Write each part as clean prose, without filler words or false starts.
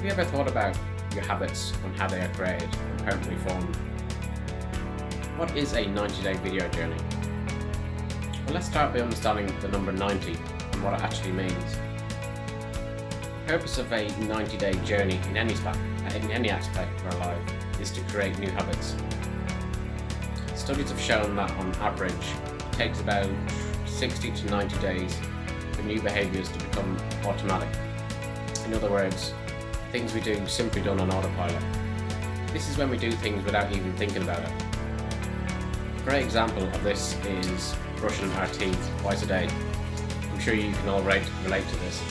you ever thought about your habits and how they are created and permanently formed? What is a 90-day video journey? Well, let's start by understanding the number 90 and what it actually means. The purpose of a 90-day journey in any aspect of our life is to create new habits. Studies have shown that on average it takes about 60 to 90 days for new behaviours to become automatic. In other words, things we do simply done on autopilot. This is when we do things without even thinking about it. A great example of this is brushing our teeth twice a day. I'm sure you can all relate to this.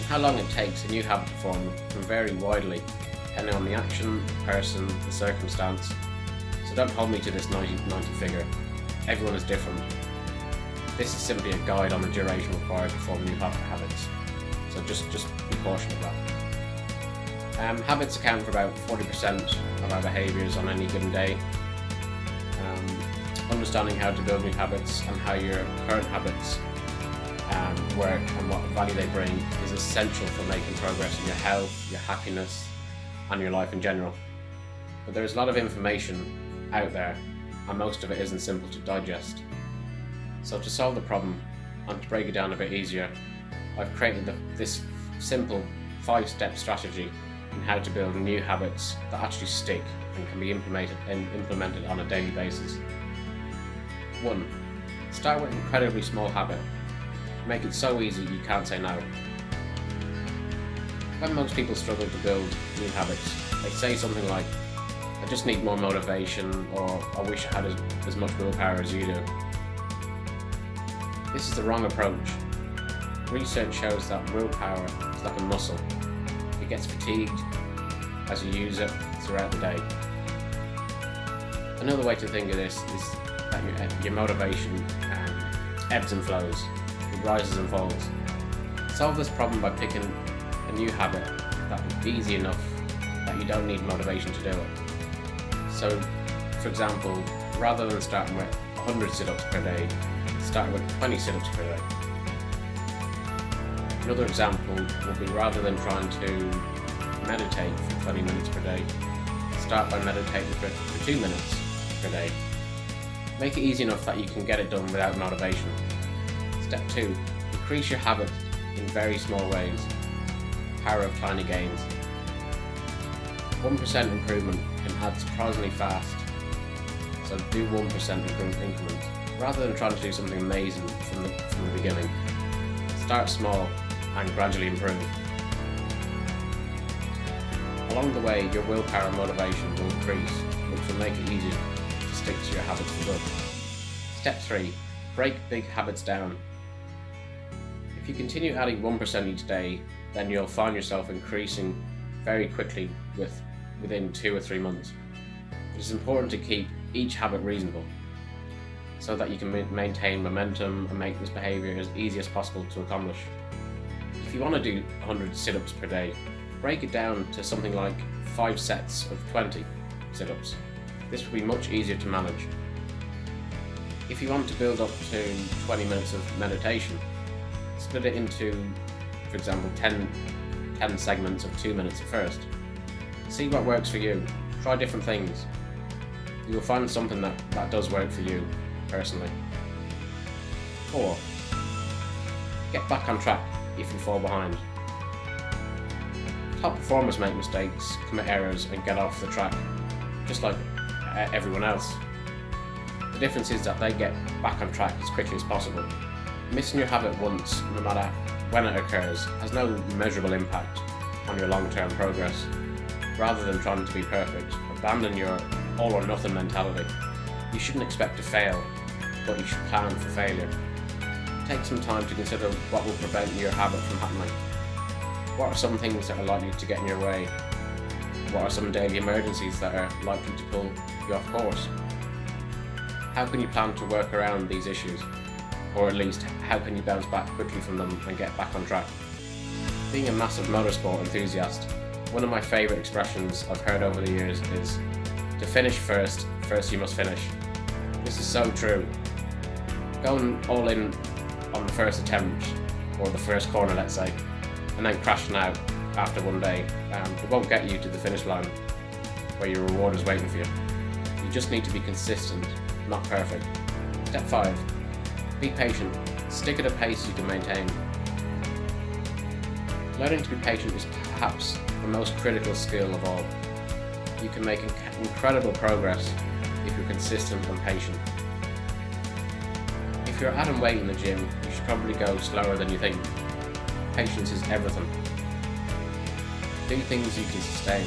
How long it takes a new habit to form can vary widely depending on the action, the person, the circumstance. So don't hold me to this 90 figure. Everyone is different. This is simply a guide on the duration required to form new habits. So just be cautious of that. Habits account for about 40% of our behaviours on any given day. Understanding how to build new habits and how your current habits work and what value they bring is essential for making progress in your health, your happiness and your life in general. But there is a lot of information out there and most of it isn't simple to digest. So to solve the problem and to break it down a bit easier, I've created this simple 5-step strategy in how to build new habits that actually stick and can be implemented on a daily basis. 1. Start with an incredibly small habit. Make it so easy you can't say no. When most people struggle to build new habits, they say something like, I just need more motivation, or I wish I had as much willpower as you do. This is the wrong approach. Research shows that willpower is like a muscle. It gets fatigued as you use it throughout the day. Another way to think of this is that your motivation ebbs and flows. It rises and falls. Solve this problem by picking a new habit that is easy enough that you don't need motivation to do it. So, for example, rather than starting with 100 sit-ups per day, start with 20 sit-ups per day. Another example would be rather than trying to meditate for 20 minutes per day, start by meditating for 2 minutes per day. Make it easy enough that you can get it done without motivation. Step 2. Increase your habit in very small ways. Power of tiny gains. 1% improvement can add surprisingly fast, so do 1% increments. Rather than trying to do something amazing from the beginning, start small and gradually improve. Along the way, your willpower and motivation will increase, which will make it easier to stick to your habits for good. Step 3. Break big habits down. If you continue adding 1% each day, then you'll find yourself increasing very quickly within 2 or 3 months. It is important to keep each habit reasonable so that you can maintain momentum and make this behaviour as easy as possible to accomplish. If you want to do 100 sit-ups per day, break it down to something like 5 sets of 20 sit-ups. This will be much easier to manage. If you want to build up to 20 minutes of meditation, split it into, for example, 10 segments of 2 minutes at first. See what works for you. Try different things. You'll find something that does work for you personally. 4. Get back on track if you fall behind. Top performers make mistakes, commit errors and get off the track, just like everyone else. The difference is that they get back on track as quickly as possible. Missing your habit once, no matter when it occurs, has no measurable impact on your long-term progress. Rather than trying to be perfect, abandon your all or nothing mentality. You shouldn't expect to fail, but you should plan for failure. Take some time to consider what will prevent your habit from happening. What are some things that are likely to get in your way? What are some daily emergencies that are likely to pull you off course? How can you plan to work around these issues? Or at least, how can you bounce back quickly from them and get back on track? Being a massive motorsport enthusiast, one of my favourite expressions I've heard over the years is, to finish first you must finish. This is so true. Going all in on the first attempt, or the first corner let's say, and then crashing out after one day. It won't get you to the finish line where your reward is waiting for you. You just need to be consistent, not perfect. Step 5. Be patient. Stick at a pace you can maintain. Learning to be patient is perhaps the most critical skill of all. You can make incredible progress if you're consistent and patient. If you're adding weight in the gym, you should probably go slower than you think. Patience is everything. Do things you can sustain.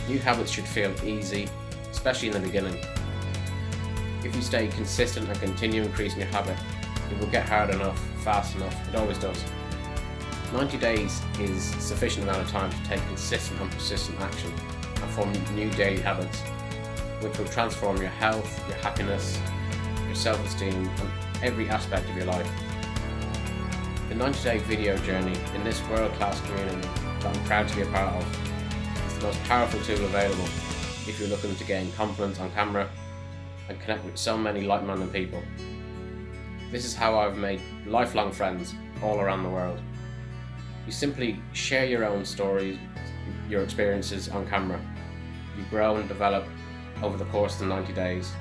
New habits should feel easy, especially in the beginning. If you stay consistent and continue increasing your habit, it will get hard enough, fast enough. It always does. 90 days is sufficient amount of time to take consistent and persistent action and form new daily habits, which will transform your health, your happiness, your self-esteem, and every aspect of your life. The 90-day video journey in this world-class community that I'm proud to be a part of is the most powerful tool available if you're looking to gain confidence on camera and connect with so many like-minded people. This is how I've made lifelong friends all around the world. You simply share your own stories, your experiences on camera. You grow and develop over the course of the 90 days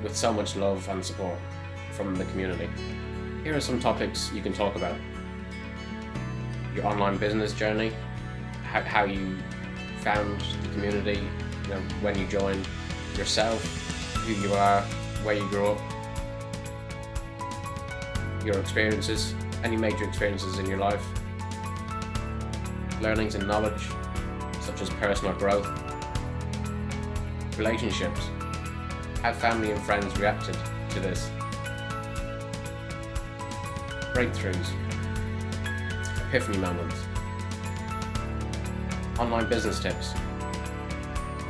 with so much love and support from the community. Here are some topics you can talk about. Your online business journey, how you found the community, when you joined, yourself, who you are, where you grew up, your experiences, any major experiences in your life, learnings and knowledge, such as personal growth, relationships, how family and friends reacted to this, breakthroughs, epiphany moments, online business tips,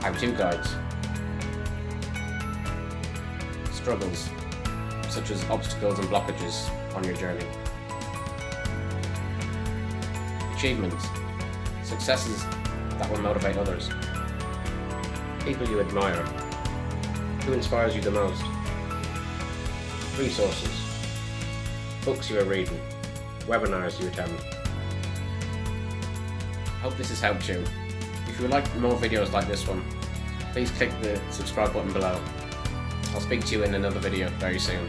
how-to guides, struggles, such as obstacles and blockages on your journey, achievements, successes that will motivate others, people you admire, who inspires you the most, resources, books you are reading, webinars you attend. Hope this has helped you. If you would like more videos like this one, please click the subscribe button below. I'll speak to you in another video very soon.